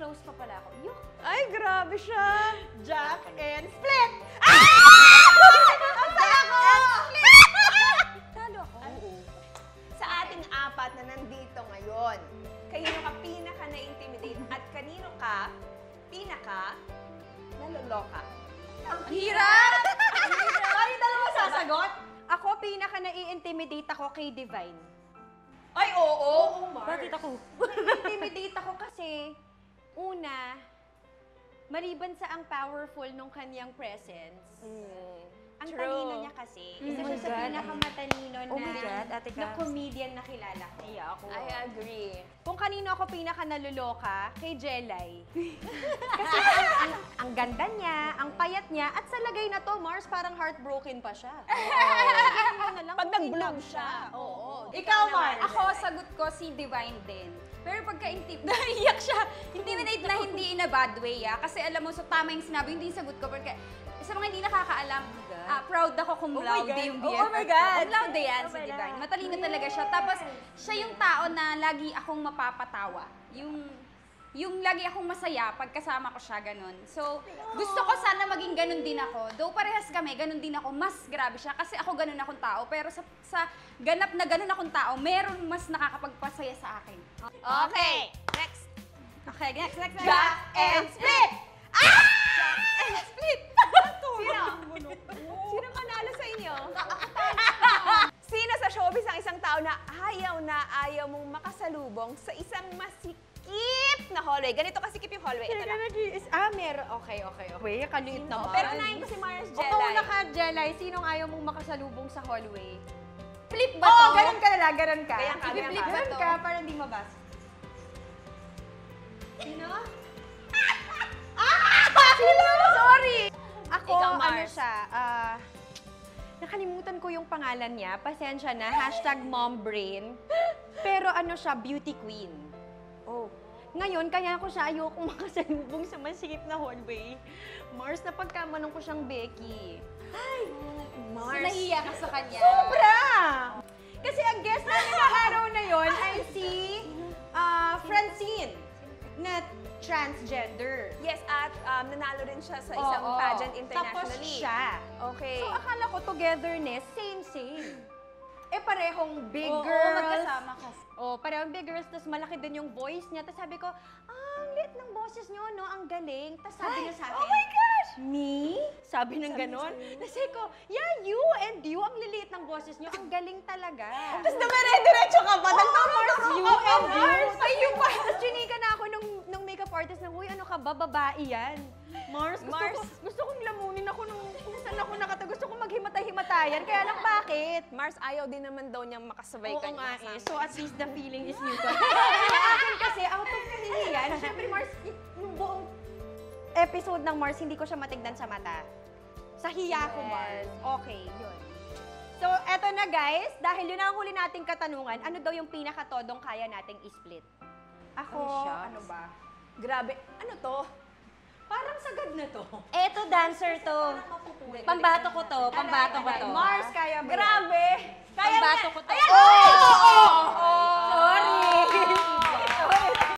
close pa pala ako. Yuck! Ay, grabe siya! Jack and split! Ang saya ko! Talo ako? Oo. Sa ating apat na nandito ngayon, kanino ka pinaka na-intimidate at kanino ka pinaka naloloka? Ang hirap! Ay, dalawa sasagot? Ako, pinaka nai-intimidate ako kay Divine. Ay, oo! Bakit ako? Intimidate ako kasi, una, maliban sa ang powerful nung kanyang presence, ang True. talino niya kasi, isa Oh siya my sa God. pinakamatalino Oh my God, Ate na Cass. comedian na kilala ko. Iya ako. I agree. Kung kanino ako pinaka naluloka, kay Jelay. Kasi ang ganda niya, ang payat niya, at sa lagay na to, Mars, parang heartbroken pa siya. Pag nag-bloom siya. Oo. Ikaw, Mars. Ako, sagot ko si Divine din. Pero pagka-intimidate, naiyak siya. Intimidate na hindi in a bad way, Kasi alam mo, so tama yung sinabi, hindi yung sagot ko. Porque sa mga hindi nakakaalam, proud ako cum laude yung BFF. Oh my God! Cum laude yan si Divine. Matalino talaga siya. Tapos, siya yung tao na lagi akong mapapatawa. Yung lagi akong masaya pag kasama ko siya, ganun. So, gusto ko sana maging ganun din ako. Though parehas kami, ganun din ako. Mas grabe siya kasi ako ganun akong tao. Pero sa ganap na ganun akong tao, meron mas nakakapagpasaya sa akin. Okay, next. Okay, next. Jack and split! Jack and split! Sino? Sino manalo sa inyo? Sino sa showbiz ang isang tao na ayaw mong makasalubong sa isang masikip na hallway? Ganito kasikip yung hallway. Ito lang. Meron. Okay. Wait, kaliit naman. Pero unahin ko si Mars Jelay. Oo, naka-Jelay. Sinong ayaw mong makasalubong sa hallway? Flip ba to? Oo, ganun ka na lang, ganun ka. Ganyan ka, Sige, ganyan flip ka. ganun ka para hindi mabasa. Sino? Sino? Sorry! Ako, Ikaw, ano Mars. siya, nakalimutan ko yung pangalan niya. Pasensya na, #mombrain. Pero ano siya, beauty queen. Oh. Ngayon, kaya ko siya ayokong makasalubong sa masikip na hallway. Mars, napagkamanong ko siyang Becky. So, nahiya ka sa kanya. Sobra! Kasi ang guest namin ng araw na yon ay si Francine na transgender. Yes, at nanalo rin siya sa isang Oo. pageant Tapos internationally. siya. Okay. So akala ko togetherness, same. Parehong big Oo, girls. magkasama kasi. Parehong big girls, tapos malaki din yung voice niya. Tapos sabi ko, ang liit ng boses niyo, no? Ang galing. Tapos sabi niya sa akin, Oh my gosh! Me? Sabi ng ganon. Tapos ko, yeah, you and you, ang liliit ng boses niyo. Ang galing talaga. Tapos dumire-diretso ka pa. Mars, you and you. Mars. Ay, you pa. Tapos chinika na ako nung makeup artist na, uy, ano ka ba, babae yan. Mars, gusto kong lamunin ako nung kung saan ako nakata. Gusto kong maghimatay-himatayan. Kaya lang, bakit? Mars, ayaw din naman daw niyang makasabay Oo ka nga niya. So at least the feeling is mutual. Sa akin kasi, out of kahihiyan, syempre Mars, yung buong episode ng Mars, hindi ko siya matignan sa mata. Sa hiya ko, Mars. Okay, yun. So, eto na guys, dahil yun ang huli nating katanungan, ano daw yung pinaka-todong kaya nating i-split? Ako, ano ba? Grabe. Ano to? Parang sagad na to. Eto, dancer to. Pambato ko to. Pambato ko to. Mars, kaya ba? Grabe! Pambato ko to. Ayan! Oo!